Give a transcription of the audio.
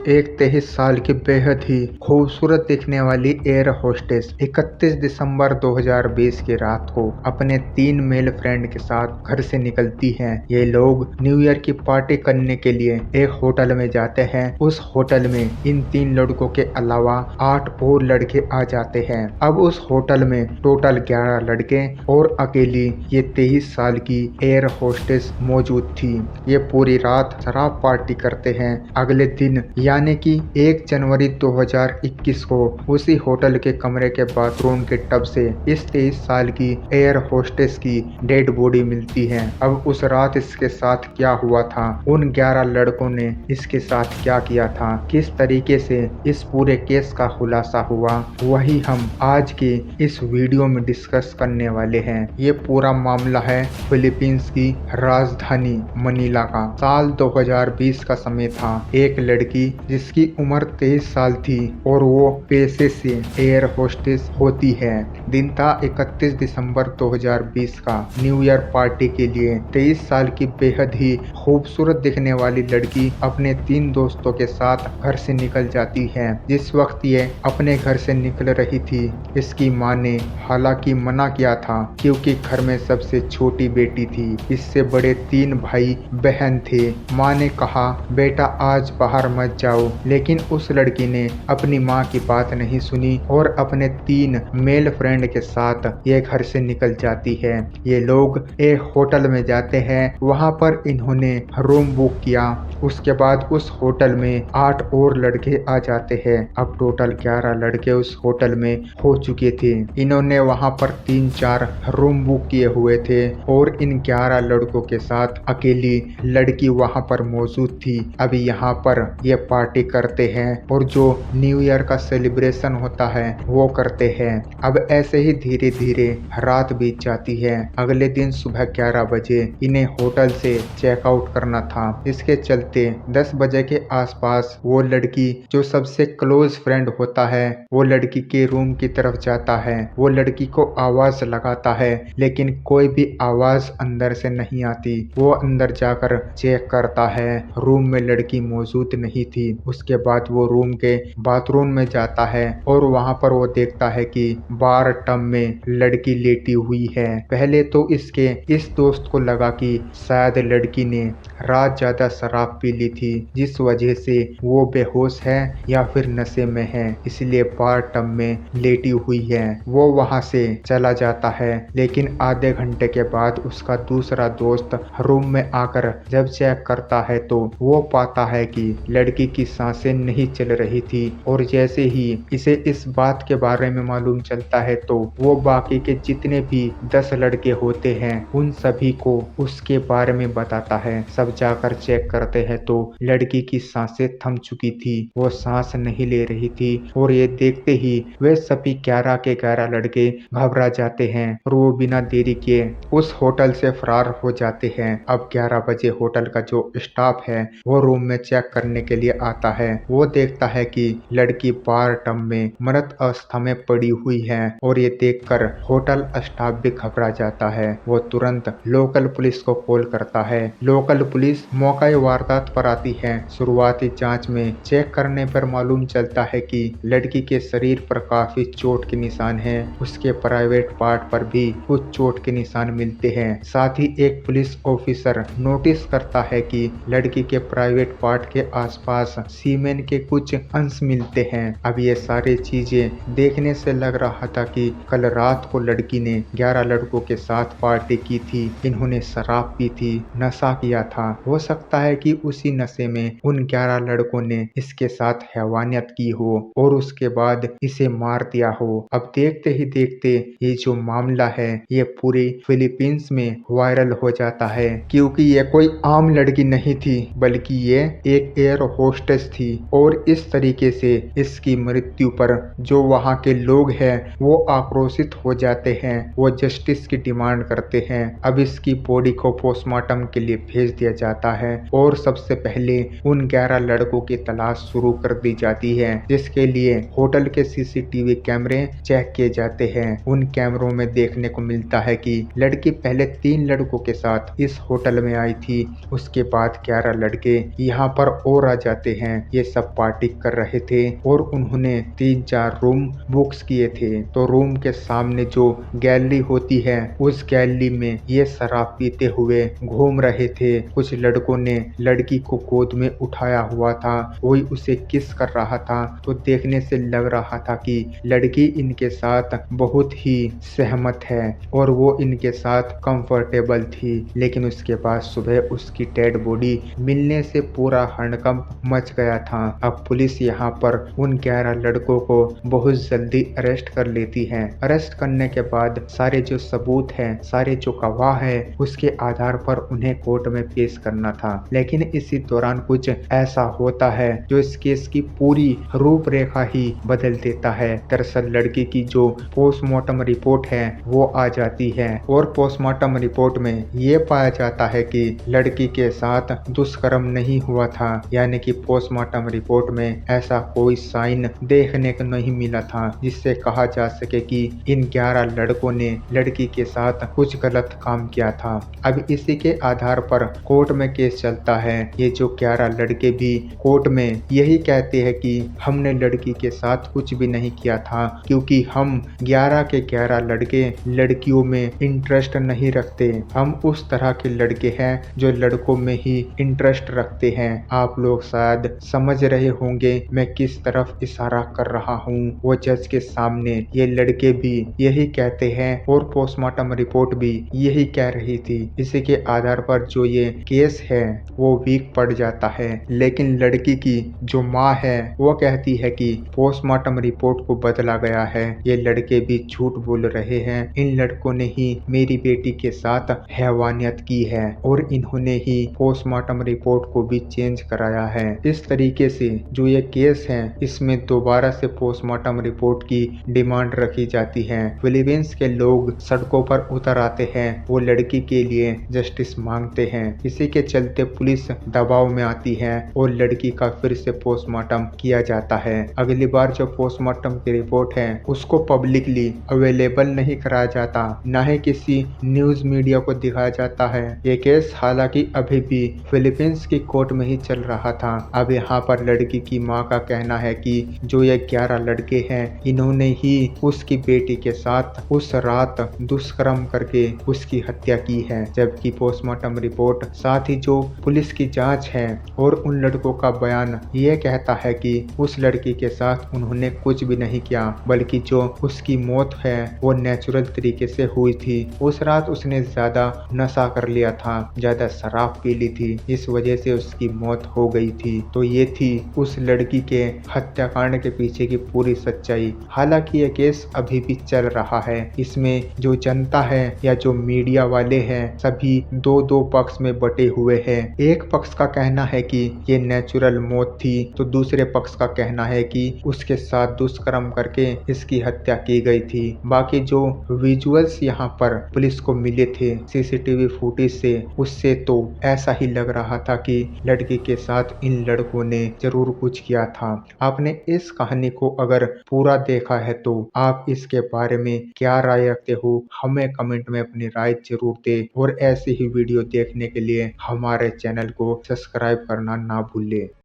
एक 23 साल की बेहद ही खूबसूरत दिखने वाली एयर होस्टेस 31 दिसंबर 2020 की रात को अपने 3 मेल फ्रेंड के साथ घर से निकलती हैं। ये लोग न्यू ईयर की पार्टी करने के लिए एक होटल में जाते हैं। उस होटल में इन 3 लड़कों के अलावा 8 और लड़के आ जाते हैं। अब उस होटल में टोटल 11 लड़के और अकेली ये 23 साल की एयर होस्टेस मौजूद थी। ये पूरी रात शराब पार्टी करते हैं। अगले दिन यानी कि 1 जनवरी 2021 को उसी होटल के कमरे के बाथरूम के टब से इस 23 साल की एयर होस्टेस की डेड बॉडी मिलती है। अब उस रात इसके साथ क्या हुआ था, उन 11 लड़कों ने इसके साथ क्या किया था, किस तरीके से इस पूरे केस का खुलासा हुआ, वही हम आज के इस वीडियो में डिस्कस करने वाले हैं। ये पूरा मामला है फिलीपींस की राजधानी मनीला का। साल 2020 का समय था। एक लड़की जिसकी उम्र 23 साल थी और वो पेशे से एयर होस्टेस होती है। दिन था 31 दिसंबर 2020 का। न्यू ईयर पार्टी के लिए 23 साल की बेहद ही खूबसूरत दिखने वाली लड़की अपने 3 दोस्तों के साथ घर से निकल जाती है। जिस वक्त ये अपने घर से निकल रही थी, इसकी माँ ने हालांकि मना किया था क्योंकि घर में सबसे छोटी बेटी थी। इससे बड़े 3 भाई बहन थे। माँ ने कहा बेटा आज बाहर मत जाओ, लेकिन उस लड़की ने अपनी माँ की बात नहीं सुनी और अपने 3 मेल फ्रेंड के साथ ये घर से निकल जाती है। ये लोग एक होटल में जाते हैं। वहाँ पर इन्होंने रूम बुक किया। उसके बाद उस होटल में 8 और लड़के आ जाते हैं। अब टोटल 11 लड़के उस होटल में हो चुके थे। इन्होंने वहाँ पर 3-4 रूम बुक किए हुए थे और इन 11 लड़कों के साथ अकेली लड़की वहाँ पर मौजूद थी। अभी यहाँ पर ये पार्टी करते हैं और जो न्यू ईयर का सेलिब्रेशन होता है वो करते हैं। अब ऐसे ही धीरे धीरे रात बीत जाती है। अगले दिन सुबह 11 बजे इन्हें होटल से चेकआउट करना था। इसके चलते 10 बजे के आसपास वो लड़की जो सबसे क्लोज फ्रेंड होता है वो लड़की के रूम की तरफ जाता है। वो लड़की को आवाज लगाता है लेकिन कोई भी आवाज अंदर से नहीं आती। वो अंदर जाकर चेक करता है, रूम में लड़की मौजूद नहीं थी। उसके बाद वो रूम के बाथरूम में जाता है और वहाँ पर वो देखता है कि बार टब में लड़की लेटी हुई है। पहले तो इसके इस दोस्त को लगा कि शायद लड़की ने रात ज्यादा शराब पी ली थी जिस वजह से वो बेहोश है या फिर नशे में है, इसलिए बार टब में लेटी हुई है। वो वहाँ से चला जाता है, लेकिन आधे घंटे के बाद उसका दूसरा दोस्त रूम में आकर जब चेक करता है तो वो पाता है कि लड़की की सांसें नहीं चल रही थी। और जैसे ही इसे इस बात के बारे में मालूम चलता है तो वो बाकी के जितने भी 10 लड़के होते हैं उन सभी को उसके बारे में बताता है। सब जाकर चेक करते हैं तो लड़की की सांसें थम चुकी थी, वो सांस नहीं ले रही थी। और ये देखते ही वे सभी 11 के 11 लड़के घबरा जाते हैं और वो बिना देरी किए उस होटल से फरार हो जाते हैं। अब 11 बजे होटल का जो स्टाफ है वो रूम में चेक करने के लिए आता है। वो देखता है कि लड़की बार टब में मृत अवस्था में पड़ी हुई है और ये देखकर होटल स्टाफ भी घबरा जाता है। वो तुरंत लोकल पुलिस को कॉल करता है। लोकल पुलिस मौका वारदात पर आती है। शुरुआती जांच में चेक करने पर मालूम चलता है कि लड़की के शरीर पर काफी चोट के निशान हैं। उसके प्राइवेट पार्ट पर भी कुछ चोट के निशान मिलते हैं। साथ ही एक पुलिस ऑफिसर नोटिस करता है कि लड़की के प्राइवेट पार्ट के आसपास सीमेन के कुछ अंश मिलते हैं। अब ये सारी चीजें देखने से लग रहा था कि कल रात को लड़की ने 11 लड़कों के साथ पार्टी की थी। इन्होंने शराब पी थी, नशा किया था। हो सकता है कि उसी नशे में उन 11 लड़कों ने इसके साथ हैवानियत की हो और उसके बाद इसे मार दिया हो। अब देखते ही देखते ये जो मामला है ये पूरी फिलीपींस में वायरल हो जाता है, क्योंकि ये कोई आम लड़की नहीं थी बल्कि ये एक एयर होस्टेस थी। और इस तरीके से इसकी मृत्यु पर जो वहाँ के लोग हैं वो आक्रोशित हो जाते हैं। वो जस्टिस की डिमांड करते हैं। अब इसकी बॉडी को पोस्टमार्टम के लिए भेज दिया जाता है और सबसे पहले उन 11 लड़कों की तलाश शुरू कर दी जाती है, जिसके लिए होटल के सीसीटीवी कैमरे चेक किए जाते हैं। उन कैमरों में देखने को मिलता है कि लड़की पहले 3 लड़कों के साथ इस होटल में आई थी। उसके बाद 11 लड़के यहाँ पर और आ जाते हैं। ये सब पार्टी कर रहे थे और उन्होंने 3-4 रूम बुक्स किए थे। तो रूम के सामने जो गैलरी होती है, उस गैलरी में ये शराब पीते हुए घूम रहे थे। कुछ लड़कों ने लड़की को गोद में उठाया हुआ था, कोई उसे किस कर रहा था। तो देखने से लग रहा था कि लड़की इनके साथ बहुत ही सहमत है और वो इनके साथ कंफर्टेबल थी। लेकिन उसके बाद सुबह उसकी डेड बॉडी मिलने से पूरा हड़कंप मच गया था। अब पुलिस यहाँ पर उन 11 लड़कों को बहुत जल्दी अरेस्ट कर लेती है। अरेस्ट करने के बाद सारे जो सबूत हैं, सारे जो गवाह हैं, उसके आधार पर उन्हें कोर्ट में पेश करना था। लेकिन इसी दौरान कुछ ऐसा होता है जो इस केस की पूरी रूपरेखा ही बदल देता है। दरअसल लड़की की जो पोस्टमार्टम रिपोर्ट है वो आ जाती है और पोस्टमार्टम रिपोर्ट में ये पाया जाता है कि लड़की के साथ दुष्कर्म नहीं हुआ था, यानी कि पोस्टमार्टम रिपोर्ट में ऐसा कोई साइन देखने को नहीं मिला था जिससे कहा जा सके कि इन 11 लड़कों ने लड़की के साथ कुछ गलत काम किया था। अब इसी के आधार पर कोर्ट में केस चलता है। ये जो 11 लड़के भी कोर्ट में यही कहते हैं कि हमने लड़की के साथ कुछ भी नहीं किया था, क्योंकि हम 11 के 11 लड़के लड़कियों में इंटरेस्ट नहीं रखते। हम उस तरह के लड़के हैं जो लड़कों में ही इंटरेस्ट रखते हैं। आप लोग शायद समझ रहे होंगे मैं किस तरफ इशारा कर रहा हूँ। वो जज के सामने ये लड़के भी यही कहते हैं और पोस्टमार्टम रिपोर्ट भी यही कह रही थी। इसी के आधार पर जो ये केस है वो वीक पड़ जाता है। लेकिन लड़की की जो माँ है वो कहती है कि पोस्टमार्टम रिपोर्ट को बदला गया है, ये लड़के भी झूठ बोल रहे हैं। इन लड़कों ने ही मेरी बेटी के साथ हैवानियत की है और इन्होंने ही पोस्टमार्टम रिपोर्ट को भी चेंज कराया है। इस तरीके से जो ये केस है इसमें दोबारा से पोस्टमार्टम रिपोर्ट की डिमांड रखी जाती है। फिलीपींस के लोग सड़कों पर उतर आते हैं, वो लड़की के लिए जस्टिस मांगते हैं। इसी के चलते पुलिस दबाव में आती है और लड़की का फिर से पोस्टमार्टम किया जाता है। अगली बार जो पोस्टमार्टम की रिपोर्ट है उसको पब्लिकली अवेलेबल नहीं कराया जाता, न ही किसी न्यूज मीडिया को दिखाया जाता है। ये केस हालांकि अभी भी फिलीपींस की कोर्ट में ही चल रहा था। अब यहाँ पर लड़की की माँ का कहना है कि जो ये 11 लड़के हैं इन्होंने ही उसकी बेटी के साथ उस रात दुष्कर्म करके उसकी हत्या की है। जबकि पोस्टमार्टम रिपोर्ट साथ ही जो पुलिस की जांच है और उन लड़कों का बयान ये कहता है कि उस लड़की के साथ उन्होंने कुछ भी नहीं किया, बल्कि जो उसकी मौत है वो नेचुरल तरीके से हुई थी। उस रात उसने ज्यादा नशा कर लिया था, ज्यादा शराब पी ली थी, इस वजह से उसकी मौत हो गई थी। तो ये थी उस लड़की के हत्याकांड के पीछे की पूरी सच्चाई। हालांकि ये केस अभी भी चल रहा है। इसमें जो जनता है या जो मीडिया वाले हैं सभी दो दो पक्ष में बटे हुए हैं। एक पक्ष का कहना है कि ये नेचुरल मौत थी, तो दूसरे पक्ष का कहना है कि उसके साथ दुष्कर्म करके इसकी हत्या की गई थी। बाकी जो विजुअल्स यहाँ पर पुलिस को मिले थे सीसीटीवी फुटेज से, उससे तो ऐसा ही लग रहा था कि लड़की के साथ इन लड़कों ने जरूर कुछ किया था। आपने इस कहानी को अगर पूरा देखा है तो आप इसके बारे में क्या राय रखते हो, हमें कमेंट में अपनी राय जरूर दें और ऐसे ही वीडियो देखने के लिए हमारे चैनल को सब्सक्राइब करना ना भूलें।